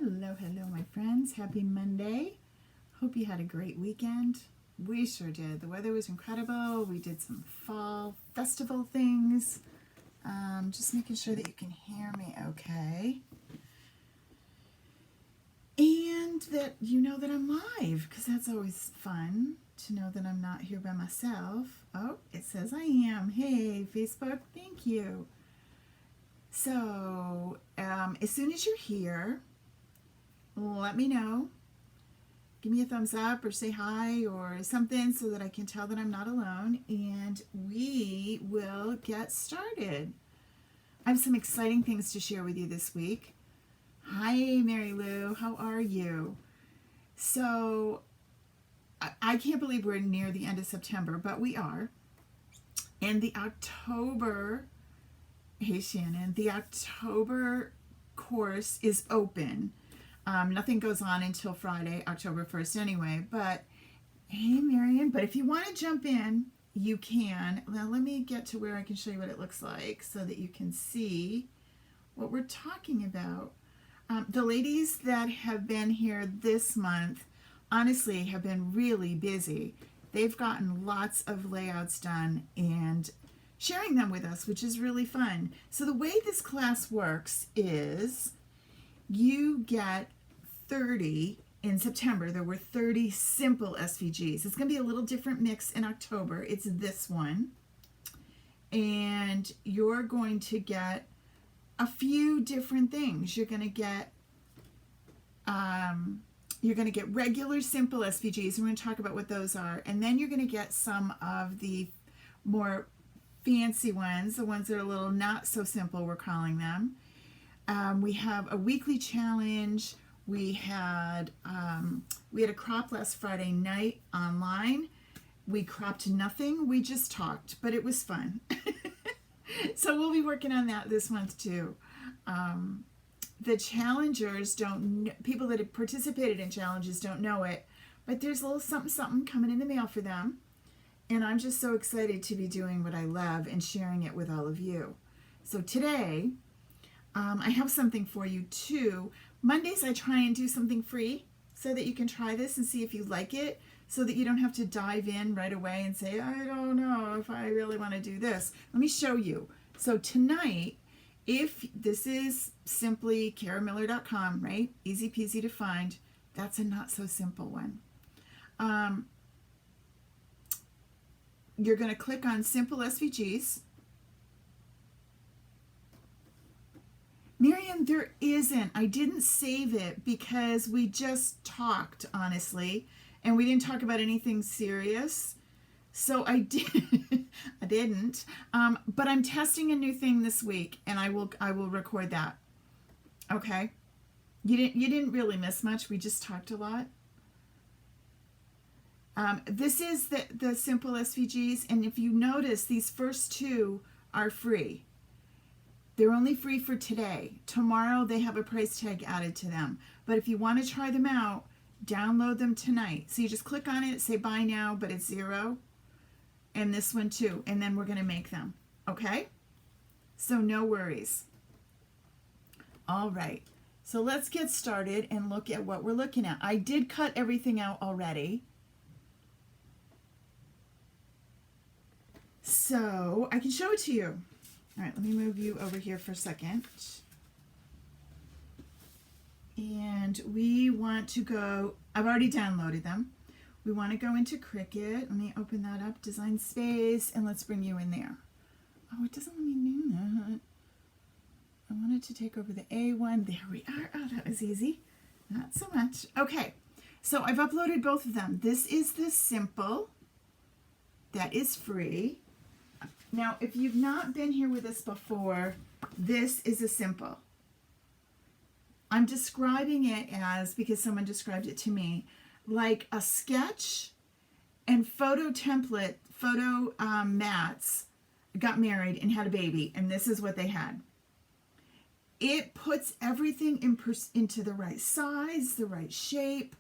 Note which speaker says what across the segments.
Speaker 1: Hello, hello, my friends. Happy Monday. Hope you had a great weekend. We sure did. The weather was incredible. We did some fall festival things. Just making sure that you can hear me okay. And that you know that I'm live, because that's always fun to know that I'm not here by myself. Oh, it says I am. Hey, Facebook, thank you. So, as soon as you're here, let me know. Give me a thumbs up or say hi or something so that I can tell that I'm not alone, and we will get started. I have some exciting things to share with you this week. Hi, Mary Lou. How are you? So, I can't believe we're near the end of September, but we are. And the October, hey Shannon, the October course is open. Nothing goes on until Friday, October 1st anyway, but hey Marion, but if you want to jump in, you can. Now let me get to where I can show you what it looks like so that you can see what we're talking about. The ladies that have been here this month honestly have been really busy. They've gotten lots of layouts done and sharing them with us, which is really fun. So the way this class works is you get 30 in September. There were 30 simple SVGs. It's going to be a little different mix in October. It's this one. And you're going to get a few different things. You're going to get regular simple SVGs. We're going to talk about what those are. And then you're going to get some of the more fancy ones, the ones that are a little not so simple, we're calling them. We have a weekly challenge. We had a crop last Friday night online. We cropped nothing. We just talked, but it was fun. So we'll be working on that this month too. The challengers people that have participated in challenges don't know it, but there's a little something coming in the mail for them. And I'm just so excited to be doing what I love and sharing it with all of you. So today, I have something for you too. Mondays I try and do something free so that you can try this and see if you like it, so that you don't have to dive in right away and say, I don't know if I really want to do this. Let me show you. So tonight, if this is simply karamiller.com, right? Easy peasy to find. That's a not so simple one. You're going to click on Simple SVGs. Miriam, there isn't. I didn't save it because we just talked, honestly, and we didn't talk about anything serious. So I didn't. But I'm testing a new thing this week, and I will record that. Okay? You didn't really miss much. We just talked a lot. This is the simple SVGs, and if you notice, these first two are free. They're only free for today. Tomorrow they have a price tag added to them. But if you want to try them out, download them tonight. So you just click on it, say buy now, but it's $0. And this one too. And then we're going to make them. Okay? So no worries. All right. So let's get started and look at what we're looking at. I did cut everything out already. So I can show it to you. All right, let me move you over here for a second. And we want to go, I've already downloaded them. We want to go into Cricut. Let me open that up, Design Space, and let's bring you in there. Oh, it doesn't let me do that. I wanted to take over the A1. There we are. Oh, that was easy. Not so much. Okay, so I've uploaded both of them. This is the simple. That is free. Now, if you've not been here with us before, this is a simple. I'm describing it as, because someone described it to me, like a sketch and photo template, mats got married and had a baby, and this is what they had. It puts everything into the right size, the right shape,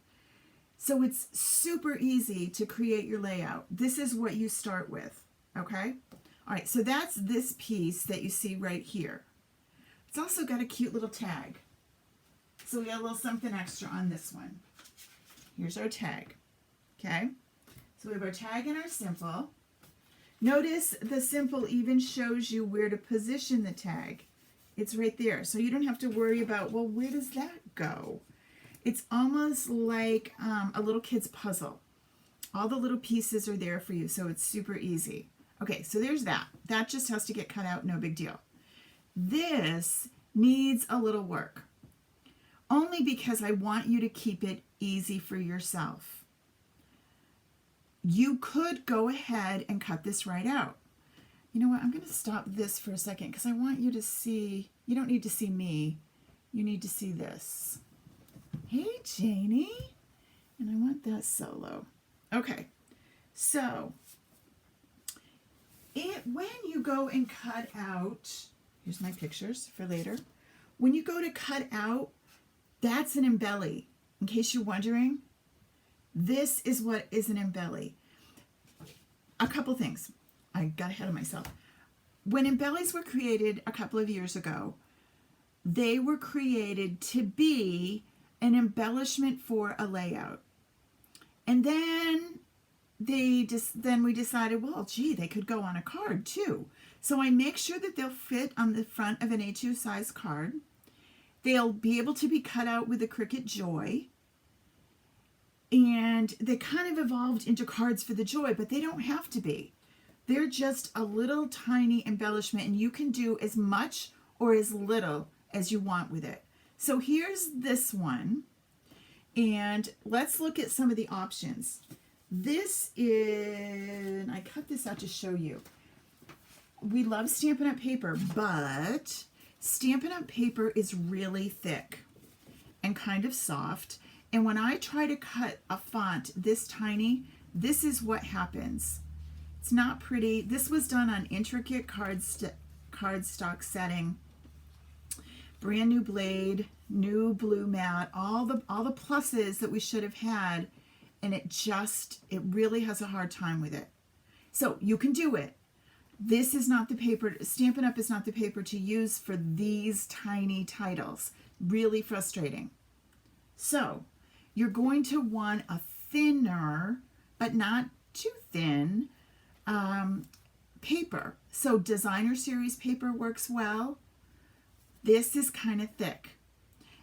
Speaker 1: so it's super easy to create your layout. This is what you start with, okay? All right, so that's this piece that you see right here. It's also got a cute little tag. So we got a little something extra on this one. Here's our tag. Okay. So we have our tag and our simple. Notice the simple even shows you where to position the tag. It's right there. So you don't have to worry about, well, where does that go? It's almost like a little kid's puzzle. All the little pieces are there for you, so it's super easy. Okay, so there's that. That just has to get cut out, no big deal. This needs a little work, only because I want you to keep it easy for yourself. You could go ahead and cut this right out. You know what, I'm going to stop this for a second because I want you to see, you don't need to see me, you need to see this. Hey, Janie, and I want that solo. Okay, so when you go and cut out, here's my pictures for later. When you go to cut out, that's an embelly. In case you're wondering, this is what is an embelly. A couple things. I got ahead of myself. When embellies were created a couple of years ago, they were created to be an embellishment for a layout. And then we decided, well, gee, they could go on a card too. So I make sure that they'll fit on the front of an A2 size card. They'll be able to be cut out with a Cricut Joy. And they kind of evolved into cards for the Joy, but they don't have to be. They're just a little tiny embellishment, and you can do as much or as little as you want with it. So here's this one, and let's look at some of the options. This is, I cut this out to show you. We love Stampin' Up! Paper, but Stampin' Up! Paper is really thick and kind of soft. And when I try to cut a font this tiny, this is what happens. It's not pretty. This was done on intricate cardstock setting. Brand new blade, new blue mat, all the pluses that we should have had, and it really has a hard time with it. So you can do it. This is not the paper, Stampin' Up! Is not the paper to use for these tiny titles. Really frustrating. So you're going to want a thinner, but not too thin, paper. So designer series paper works well. This is kind of thick.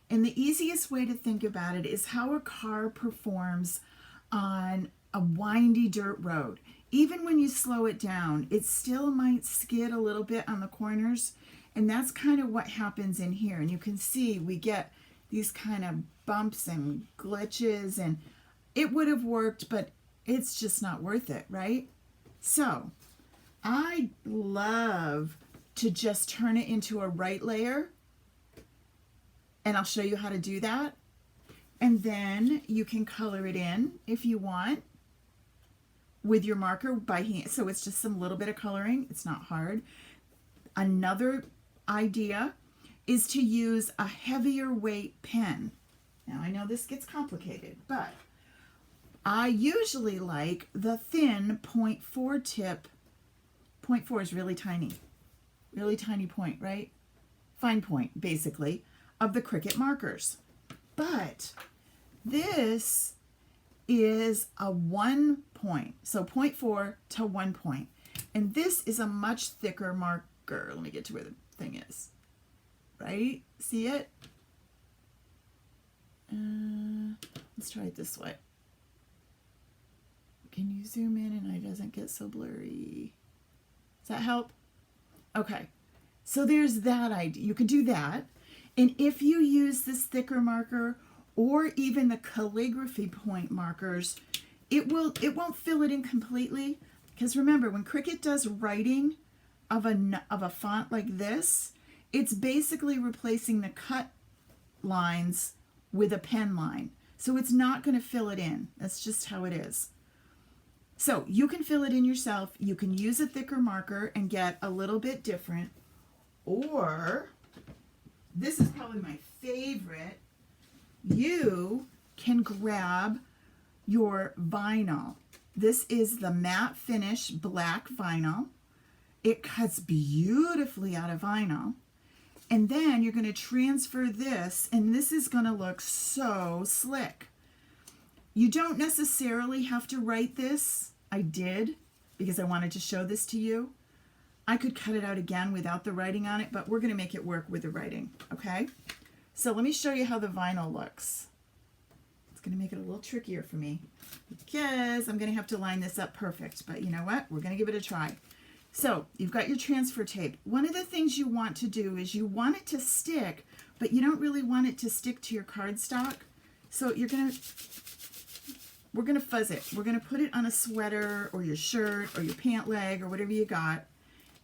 Speaker 1: And the easiest way to think about it is how a car performs on a windy dirt road. Even when you slow it down, it still might skid a little bit on the corners. And that's kind of what happens in here. And you can see we get these kind of bumps and glitches, and it would have worked, but it's just not worth it, right? So I love to just turn it into a right layer, and I'll show you how to do that. And then you can color it in if you want with your marker by hand. So it's just some little bit of coloring. It's not hard. Another idea is to use a heavier weight pen. Now I know this gets complicated, but I usually like the thin 0.4 tip. 0.4 is really tiny point, right? Fine point, basically, of the Cricut markers. But this is a 1 point, so 0.4 to 1 point. And this is a much thicker marker. Let me get to where the thing is. Right? See it? Let's try it this way. Can you zoom in and it doesn't get so blurry? Does that help? Okay. So there's that idea. You can do that. And if you use this thicker marker or even the calligraphy point markers, it won't fill it in completely. Because remember, when Cricut does writing of a font like this, it's basically replacing the cut lines with a pen line. So it's not going to fill it in. That's just how it is. So you can fill it in yourself. You can use a thicker marker and get a little bit different. Or, this is probably my favorite, you can grab your vinyl. This is the matte finish black vinyl. It cuts beautifully out of vinyl. And then you're going to transfer this, and this is going to look so slick. You don't necessarily have to write this. I did because I wanted to show this to you. I could cut it out again without the writing on it, but we're going to make it work with the writing, okay? So let me show you how the vinyl looks. It's going to make it a little trickier for me because I'm going to have to line this up perfect, but you know what? We're going to give it a try. So you've got your transfer tape. One of the things you want to do is you want it to stick, but you don't really want it to stick to your cardstock. So we're going to fuzz it. We're going to put it on a sweater or your shirt or your pant leg or whatever you got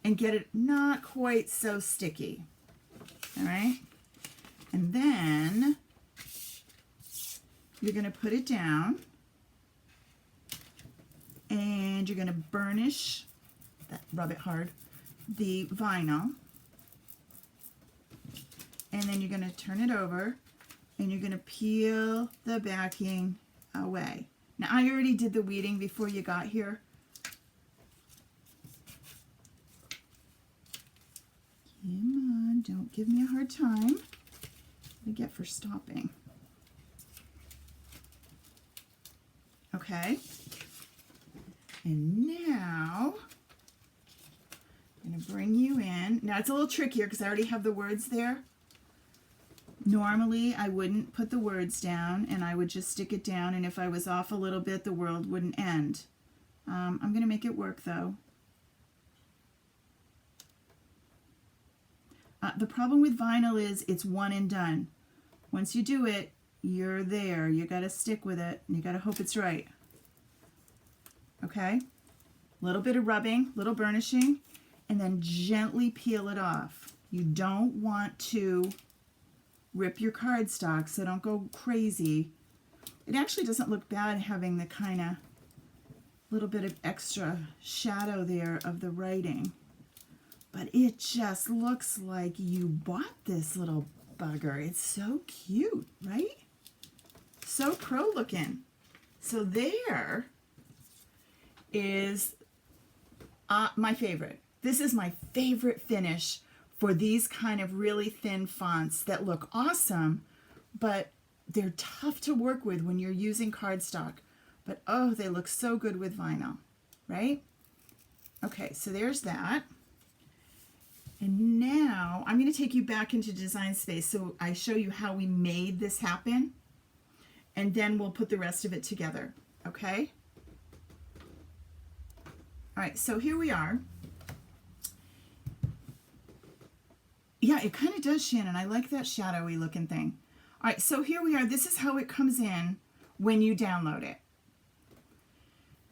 Speaker 1: and get it not quite so sticky. All right? And then you're going to put it down and you're going to burnish, rub it hard, the vinyl. And then you're going to turn it over and you're going to peel the backing away. Now, I already did the weeding before you got here. Come on, don't give me a hard time. What do I get for stopping? Okay. And now, I'm going to bring you in. Now, it's a little trickier because I already have the words there. Normally, I wouldn't put the words down, and I would just stick it down, and if I was off a little bit, the world wouldn't end. I'm going to make it work, though. The problem with vinyl is it's one and done. Once you do it, you're there. You got to stick with it, and you got to hope it's right. Okay? A little bit of rubbing, little burnishing, and then gently peel it off. You don't want to rip your cardstock, so don't go crazy. It actually doesn't look bad having the kind of little bit of extra shadow there of the writing. But it just looks like you bought this little bugger. It's so cute, right? So pro looking. So there is my favorite. This is my favorite finish for these kind of really thin fonts that look awesome, but they're tough to work with when you're using cardstock. But oh, they look so good with vinyl, right? Okay, so there's that. And now I'm going to take you back into Design Space so I show you how we made this happen, and then we'll put the rest of it together, okay? All right, so here we are. Yeah, it kind of does, Shannon. I like that shadowy looking thing. All right, so here we are. This is how it comes in when you download it.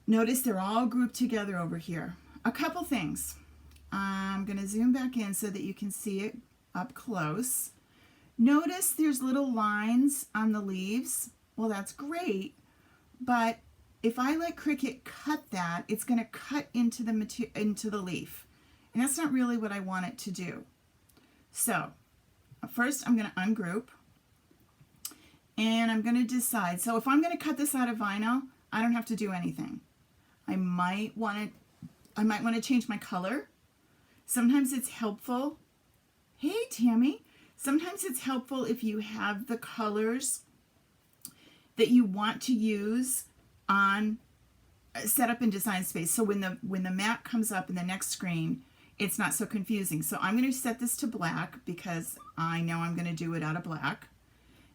Speaker 1: Notice they're all grouped together over here. A couple things. I'm going to zoom back in so that you can see it up close. Notice there's little lines on the leaves. Well, that's great, but if I let Cricut cut that, it's going to cut into the leaf, and that's not really what I want it to do. So first I'm going to ungroup, and I'm going to decide. So if I'm going to cut this out of vinyl, I don't have to do anything. I might want to change my color. Sometimes it's helpful. Hey, Tammy. Sometimes it's helpful if you have the colors that you want to use on set up in Design Space. So when the map comes up in the next screen, it's not so confusing. So I'm going to set this to black because I know I'm going to do it out of black.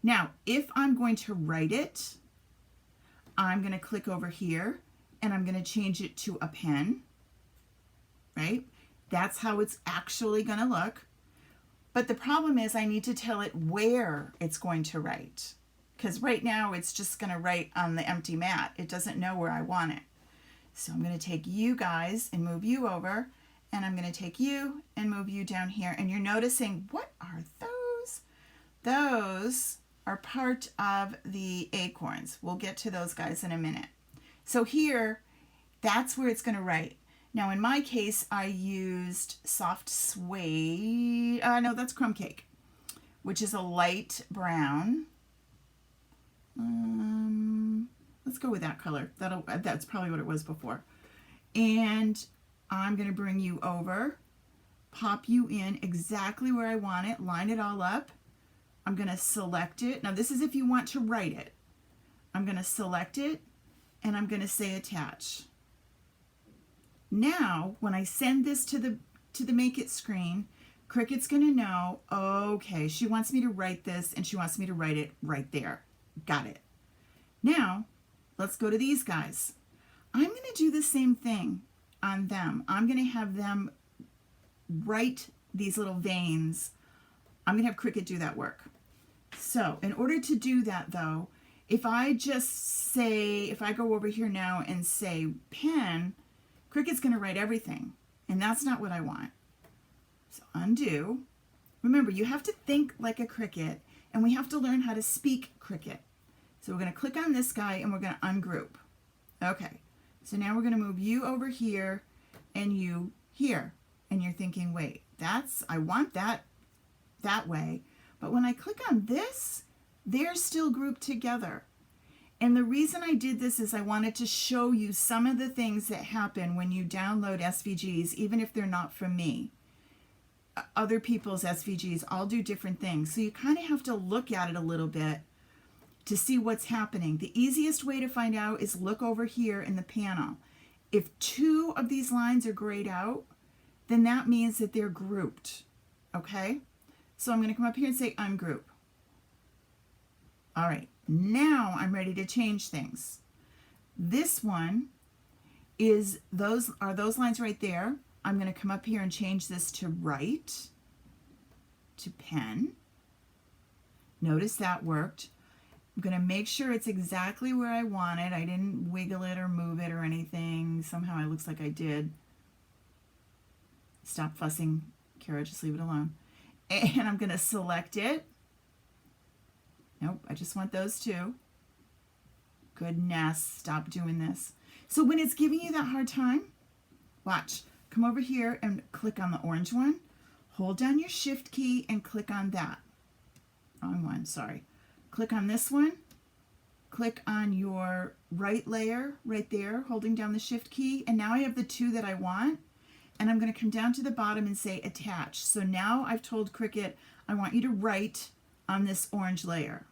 Speaker 1: Now, if I'm going to write it, I'm going to click over here and I'm going to change it to a pen, right? That's how it's actually going to look. But the problem is I need to tell it where it's going to write, because right now it's just going to write on the empty mat. It doesn't know where I want it. So I'm going to take you guys and move you over, and I'm going to take you and move you down here. And you're noticing, what are those? Those are part of the acorns. We'll get to those guys in a minute. So here, that's where it's going to write. Now, in my case, I used soft suede. No, that's crumb cake, which is a light brown. Let's go with that color. That's probably what it was before. And I'm going to bring you over pop you in exactly where I want it, line it all up. I'm going to select it. Now this is if you want to write it. I'm going to select it and I'm going to say attach. Now, when I send this to the Make It screen, Cricut's going to know, okay, she wants me to write this and she wants me to write it right there. Got it. Now, let's go to these guys. I'm going to do the same thing on them. I'm going to have them write these little veins. I'm going to have Cricut do that work. So in order to do that though, if I just say, if I go over here now and say pen, Cricut's going to write everything. And that's not what I want. So undo. Remember, you have to think like a Cricut and we have to learn how to speak Cricut. So we're going to click on this guy and we're going to ungroup. Okay, so now we're going to move you over here and you here. And you're thinking, wait, I want that way. But when I click on this, they're still grouped together. And the reason I did this is I wanted to show you some of the things that happen when you download SVGs, even if they're not from me. Other people's SVGs all do different things. So you kind of have to look at it a little bit to see what's happening. The easiest way to find out is look over here in the panel. If two of these lines are grayed out, then that means that they're grouped, okay? So I'm going to come up here and say ungroup. All right, now I'm ready to change things. This one is those lines right there. I'm going to come up here and change this to write, to pen. Notice that worked. I'm going to make sure it's exactly where I want it. I didn't wiggle it or move it or anything. Somehow it looks like I did. Stop fussing, Kara, just leave it alone. And I'm going to select it. Nope, I just want those two. Goodness, stop doing this. So when it's giving you that hard time, watch. Come over here and click on the orange one. Hold down your shift key and click on that. Wrong one, sorry. Click on this one. Click on your right layer right there, holding down the shift key. And now I have the two that I want. And I'm going to come down to the bottom and say attach. So now I've told Cricut, I want you to write on this orange layer.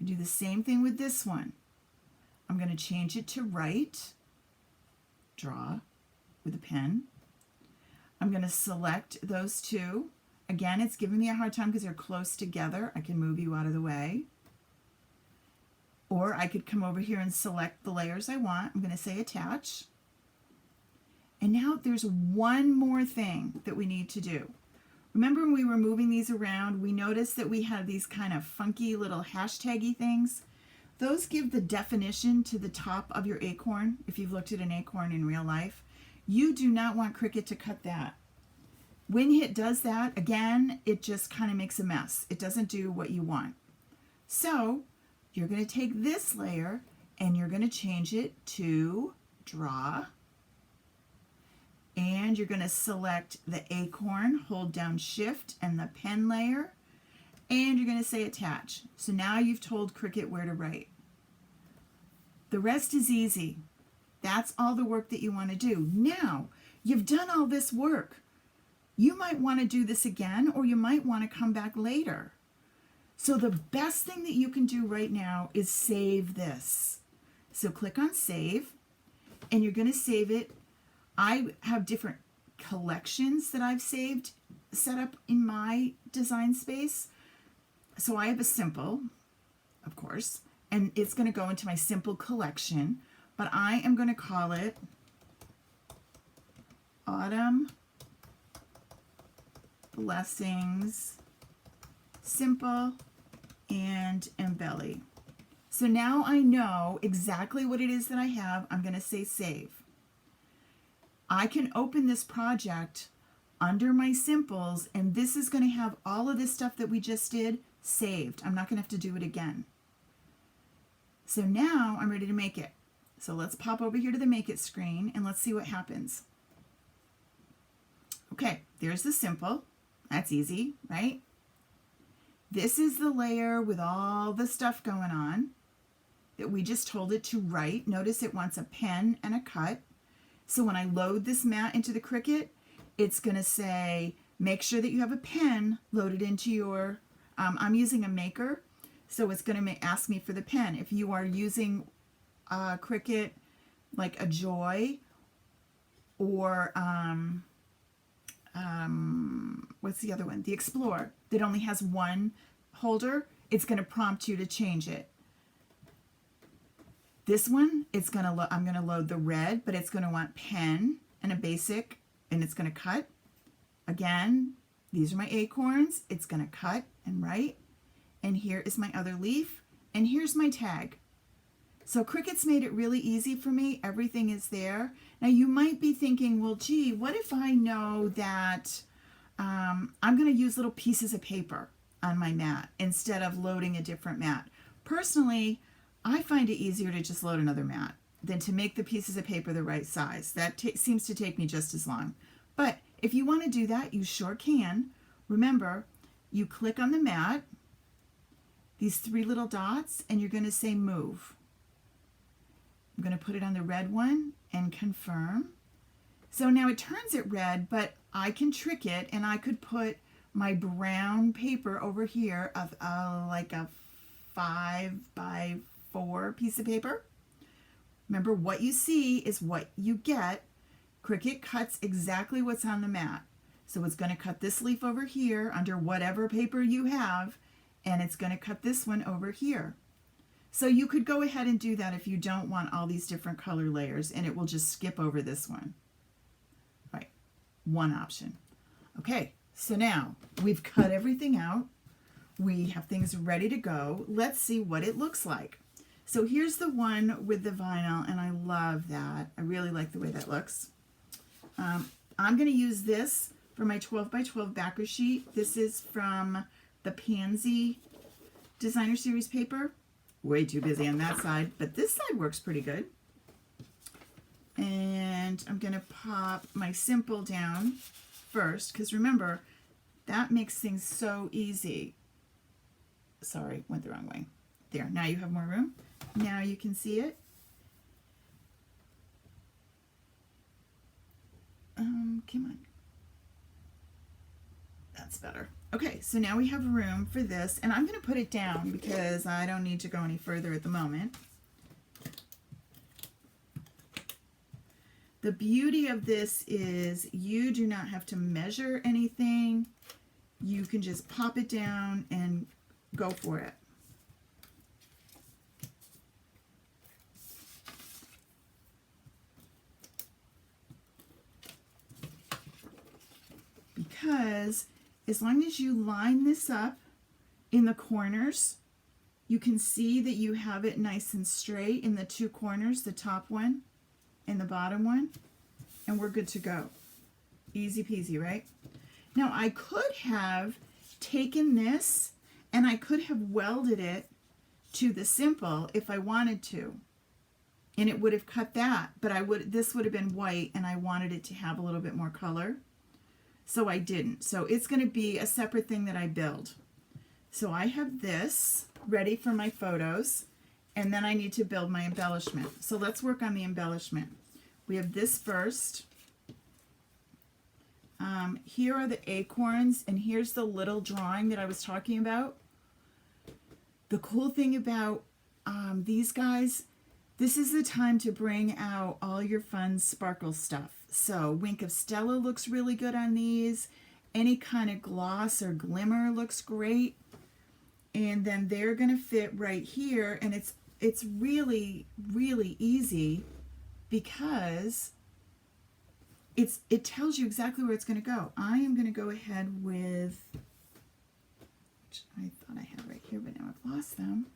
Speaker 1: I do the same thing with this one. I'm going to change it to write, draw with a pen. I'm going to select those two. Again, it's giving me a hard time because they're close together. I can move you out of the way. Or I could come over here and select the layers I want. I'm going to say attach. And now there's one more thing that we need to do. Remember when we were moving these around, we noticed that we had these kind of funky little hashtaggy things. Those give the definition to the top of your acorn, if you've looked at an acorn in real life. You do not want Cricut to cut that. When it does that, again, it just kind of makes a mess. It doesn't do what you want. So you're going to take this layer and you're going to change it to draw. And you're going to select the acorn, hold down shift and the pen layer, and you're going to say attach. So now you've told Cricut where to write. The rest is easy. That's all the work that you want to do. Now, you've done all this work. You might want to do this again, or you might want to come back later. So the best thing that you can do right now is save this. So click on save, and you're going to save it. I have different collections that I've saved set up in my design space. So I have a simple, of course, and it's going to go into my simple collection, but I am going to call it Autumn Blessings Simple and Embelly. So now I know exactly what it is that I have. I'm going to say save. I can open this project under my simples, and this is going to have all of this stuff that we just did saved. I'm not going to have to do it again. So now I'm ready to make it. So let's pop over here to the Make It screen, and let's see what happens. Okay, there's the simple. That's easy, right? This is the layer with all the stuff going on that we just told it to write. Notice it wants a pen and a cut. So when I load this mat into the Cricut, it's going to say, make sure that you have a pen loaded into your, I'm using a Maker, so it's going to ask me for the pen. If you are using Cricut, like a Joy, or what's the other one? The Explorer, that only has one holder, it's going to prompt you to change it. This one, I'm going to load the red, but it's going to want pen and a basic, and it's going to cut. Again, these are my acorns. It's going to cut and write. And here is my other leaf. And here's my tag. So Cricut's made it really easy for me. Everything is there. Now you might be thinking, well, gee, what if I know that I'm going to use little pieces of paper on my mat instead of loading a different mat? Personally, I find it easier to just load another mat than to make the pieces of paper the right size. That seems to take me just as long. But if you want to do that, you sure can. Remember, you click on the mat, these three little dots, and you're going to say move. I'm going to put it on the red one and confirm. So now it turns it red, but I can trick it, and I could put my brown paper over here of like a 5x4 piece of paper. Remember, what you see is what you get. Cricut cuts exactly what's on the mat. So it's going to cut this leaf over here under whatever paper you have, and it's going to cut this one over here. So you could go ahead and do that if you don't want all these different color layers, and it will just skip over this one. Right, one option. Okay, so now we've cut everything out. We have things ready to go. Let's see what it looks like. So here's the one with the vinyl, and I love that. I really like the way that looks. I'm going to use this for my 12x12 backer sheet. This is from the Pansy Designer Series paper. Way too busy on that side, but this side works pretty good. And I'm going to pop my simple down first, because remember, that makes things so easy. Sorry, went the wrong way. There, now you have more room. Now you can see it. Come on. That's better. Okay, so now we have room for this, and I'm going to put it down because I don't need to go any further at the moment. The beauty of this is you do not have to measure anything. You can just pop it down and go for it. Because as long as you line this up in the corners, you can see that you have it nice and straight in the two corners, the top one and the bottom one, and we're good to go. Easy peasy, right? Now I could have taken this and I could have welded it to the simple if I wanted to, and it would have cut that, but this would have been white, and I wanted it to have a little bit more color. So I didn't. So it's going to be a separate thing that I build. So I have this ready for my photos, and then I need to build my embellishment. So let's work on the embellishment. We have this first. Here are the acorns, and here's the little drawing that I was talking about. The cool thing about these guys, this is the time to bring out all your fun sparkle stuff. So Wink of Stella looks really good on these. Any kind of gloss or glimmer looks great. And then they're going to fit right here. And it's really, really easy because it tells you exactly where it's going to go. I am going to go ahead with, which I thought I had right here, but now I've lost them.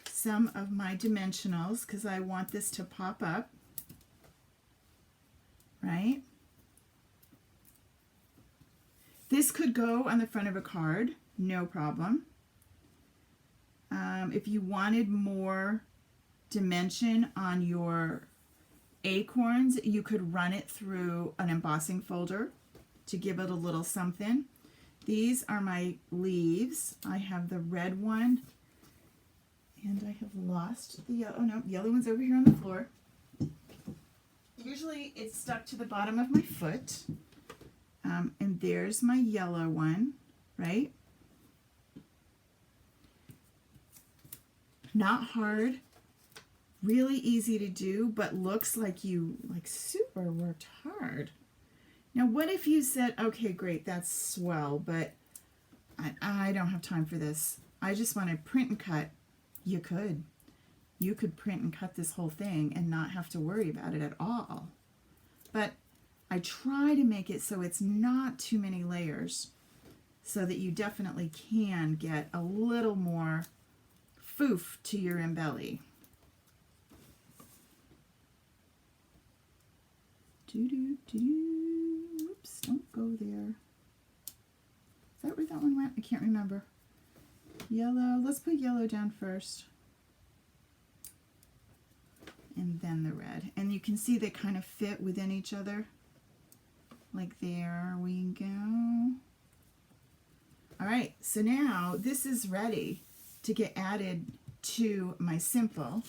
Speaker 1: Some of my dimensionals, because I want this to pop up, right? This could go on the front of a card, no problem. If you wanted more dimension on your acorns, you could run it through an embossing folder to give it a little something. These are my leaves. I have the red one, and I have lost the yellow. Oh no, the yellow one's over here on the floor. usually it's stuck to the bottom of my foot. And there's my yellow one, right? Not hard, really easy to do, but looks like you super worked hard. Now, what if you said, okay, great, that's swell, but I don't have time for this. I just want to print and cut. You could. You could print and cut this whole thing and not have to worry about it at all. But I try to make it so it's not too many layers so that you definitely can get a little more foof to your embelly. Whoops, don't go there. Is that where that one went? I can't remember. Yellow, let's put yellow down first. And then the red. And you can see they kind of fit within each other. Like there we go. All right, so now this is ready to get added to my simple.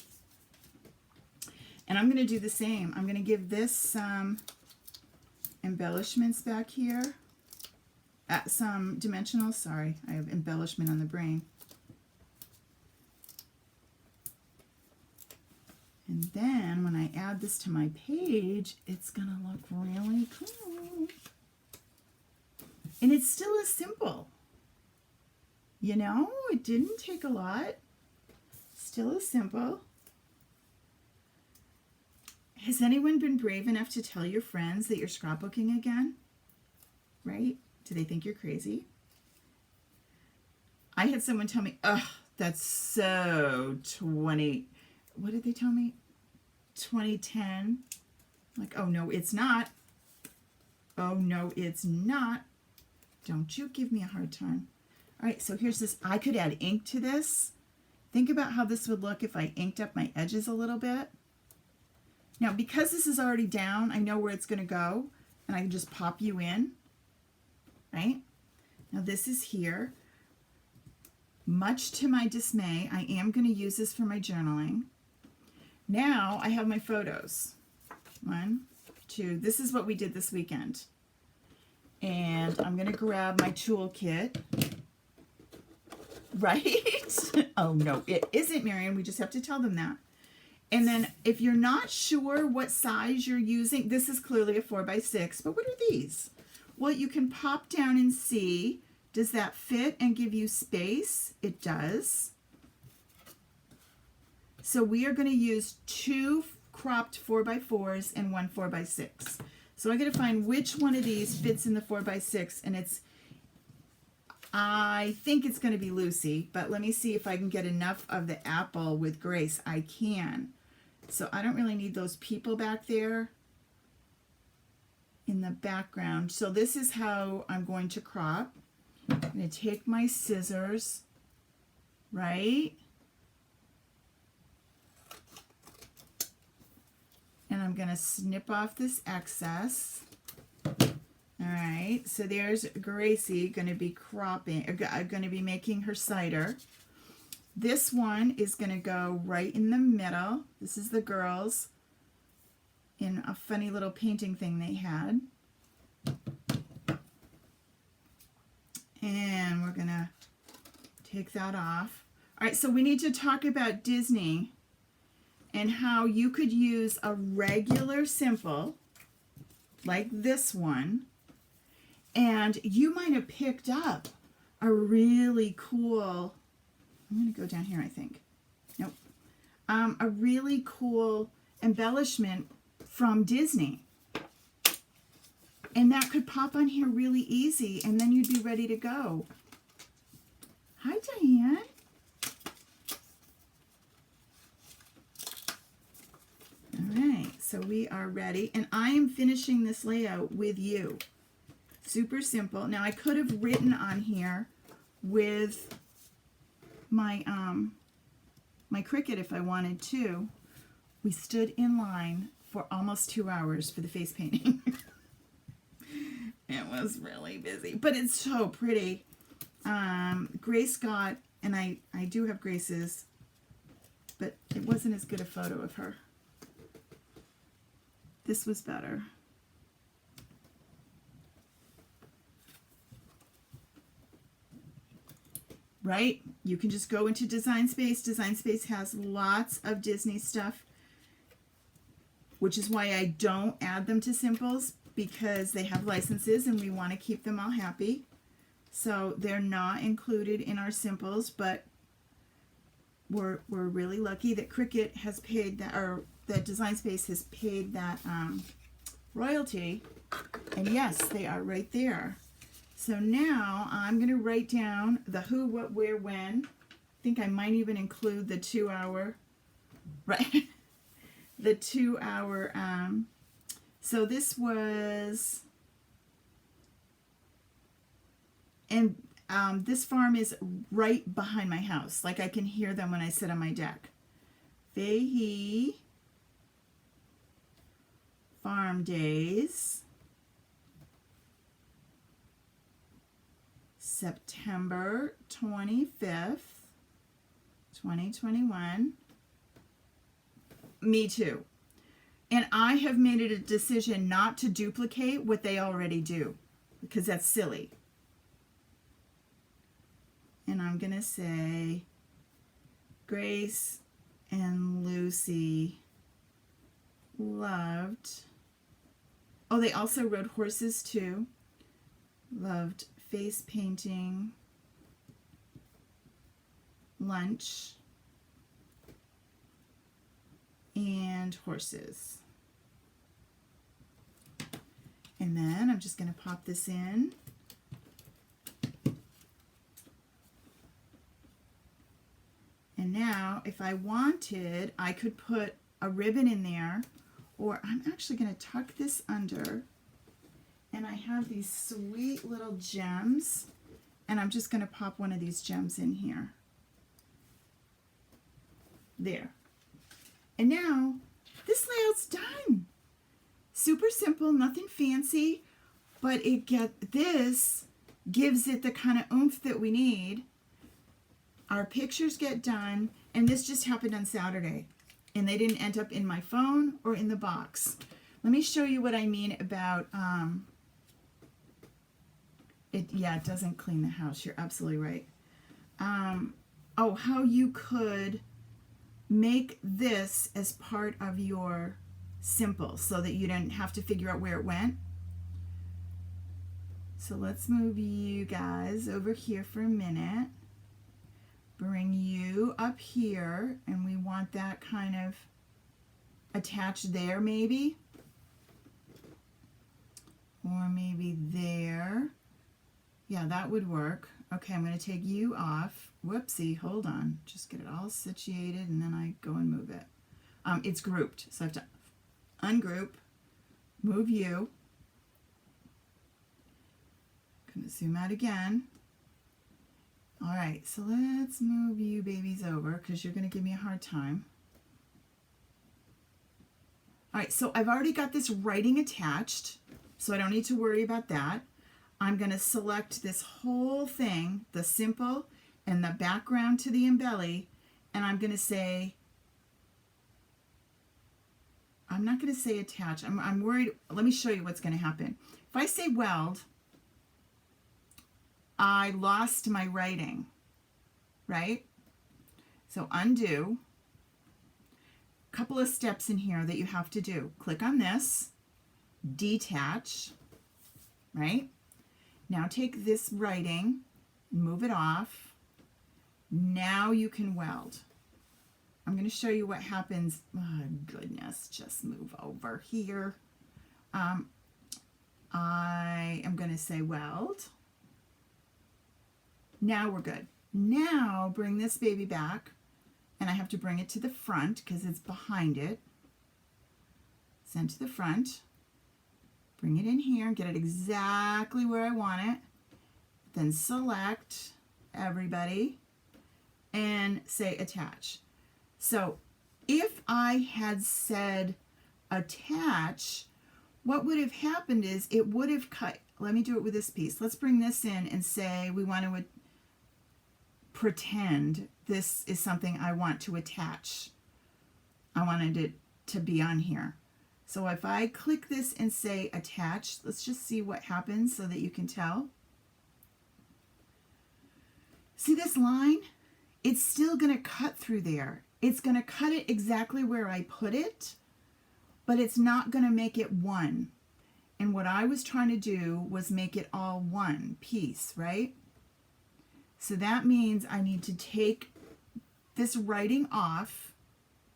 Speaker 1: And I'm going to do the same. I'm going to give this some embellishments back here. Some dimensional, sorry, I have embellishment on the brain. And then when I add this to my page, it's going to look really cool. And it's still as simple. You know, it didn't take a lot. Still as simple. Has anyone been brave enough to tell your friends that you're scrapbooking again? Right? Do they think you're crazy? I had someone tell me, ugh, that's so 20, what did they tell me? 2010. Like, oh no, it's not. Oh no, it's not. Don't you give me a hard time. All right, so here's this. I could add ink to this. Think about how this would look if I inked up my edges a little bit. Now, because this is already down, I know where it's going to go, and I can just pop you in, right? Now, this is here. Much to my dismay, I am going to use this for my journaling. Now, I have my photos. 1, 2. This is what we did this weekend. And I'm going to grab my toolkit. Right? Oh, no, it isn't, Marion. We just have to tell them that. And then if you're not sure what size you're using, this is clearly a 4x6, but what are these? Well, you can pop down and see, does that fit and give you space? It does. So we are going to use 2 cropped 4x4s and 1 4x6. So I'm going to find which one of these fits in the 4x6, and I think it's going to be Lucy, but let me see if I can get enough of the apple with Grace. I can. So I don't really need those people back there in the background. So this is how I'm going to crop. I'm going to take my scissors, right? And I'm going to snip off this excess. All right, so there's Gracie going to be cropping, going to be making her cider. This one is going to go right in the middle. This is the girls in a funny little painting thing they had. And we're going to take that off. All right, so we need to talk about Disney and how you could use a regular simple like this one, and you might have picked up a really cool, I'm going to go down here, I think. Nope. A really cool embellishment from Disney. And that could pop on here really easy, and then you'd be ready to go. Hi, Diane. All right, so we are ready, and I am finishing this layout with you. Super simple. Now, I could have written on here with my my Cricut if I wanted to. We stood in line for almost 2 hours for the face painting. It was really busy, but it's so pretty. Grace got, and I do have Grace's, but it wasn't as good a photo of her. This was better. Right? You can just go into Design Space. Design Space has lots of Disney stuff, which is why I don't add them to Simples, because they have licenses and we want to keep them all happy. So they're not included in our Simples, but we're really lucky that Cricut has paid that, or that Design Space has paid that royalty. And yes, they are right there. So now I'm going to write down the who, what, where, when. I think I might even include the 2 hour, right? The 2 hour, so this was, and this farm is right behind my house. Like I can hear them when I sit on my deck. Fahey Farm Days, September 25th, 2021. Me too. And I have made it a decision not to duplicate what they already do, because that's silly. And I'm going to say Grace and Lucy loved, oh, they also rode horses too, loved face painting, lunch, and horses. And then I'm just going to pop this in. And now, if I wanted, I could put a ribbon in there, or I'm actually going to tuck this under. And I have these sweet little gems, and I'm just going to pop one of these gems in here. There. And now, this layout's done. Super simple, nothing fancy, but this gives it the kind of oomph that we need. Our pictures get done, and this just happened on Saturday, and they didn't end up in my phone or in the box. Let me show you what I mean about, it doesn't clean the house. You're absolutely right. How you could make this as part of your Simple so that you didn't have to figure out where it went. So let's move you guys over here for a minute. Bring you up here, and we want that kind of attached there maybe. Or maybe there. Yeah, that would work. Okay, I'm going to take you off. Whoopsie, hold on. Just get it all situated, and then I go and move it. It's grouped, so I have to ungroup, move you. Going to zoom out again. All right, so let's move you babies over, because you're going to give me a hard time. All right, so I've already got this writing attached, so I don't need to worry about that. I'm going to select this whole thing, the Simple and the background to the Embelly, and I'm going to say, I'm not going to say attach. I'm worried. Let me show you what's going to happen. If I say weld, I lost my writing, right? So undo. A couple of steps in here that you have to do. Click on this, detach, right? Now take this writing, move it off. Now you can weld. I'm going to show you what happens. Oh, goodness, just move over here. I am going to say weld. Now we're good. Now bring this baby back, and I have to bring it to the front because it's behind it. Send to the front. Bring it in here and get it exactly where I want it. Then select everybody and say attach. So if I had said attach, what would have happened is it would have cut. Let me do it with this piece. Let's bring this in and say we want to pretend this is something I want to attach. I wanted it to be on here. So if I click this and say attach, let's just see what happens so that you can tell. See this line? It's still going to cut through there. It's going to cut it exactly where I put it, but it's not going to make it one. And what I was trying to do was make it all one piece, right? So that means I need to take this writing off,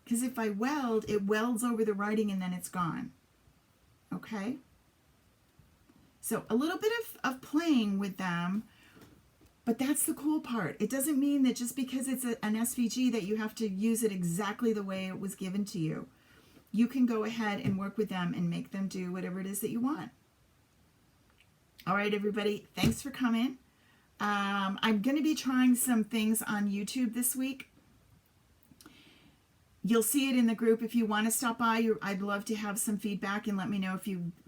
Speaker 1: because if I weld, it welds over the writing and then it's gone. Okay? So a little bit of playing with them, but that's the cool part. It doesn't mean that just because it's an SVG that you have to use it exactly the way it was given to you. You can go ahead and work with them and make them do whatever it is that you want. All right, everybody, thanks for coming. I'm going to be trying some things on YouTube this week. You'll see it in the group. If you want to stop by, I'd love to have some feedback and let me know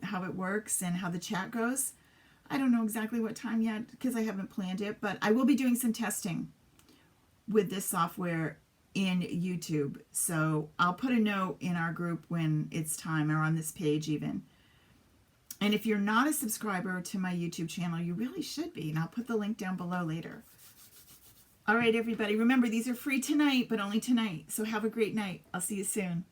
Speaker 1: how it works and how the chat goes. I don't know exactly what time yet because I haven't planned it, but I will be doing some testing with this software in YouTube. So I'll put a note in our group when it's time, or on this page even. And if you're not a subscriber to my YouTube channel, you really should be. And I'll put the link down below later. All right, everybody. Remember, these are free tonight, but only tonight. So have a great night. I'll see you soon.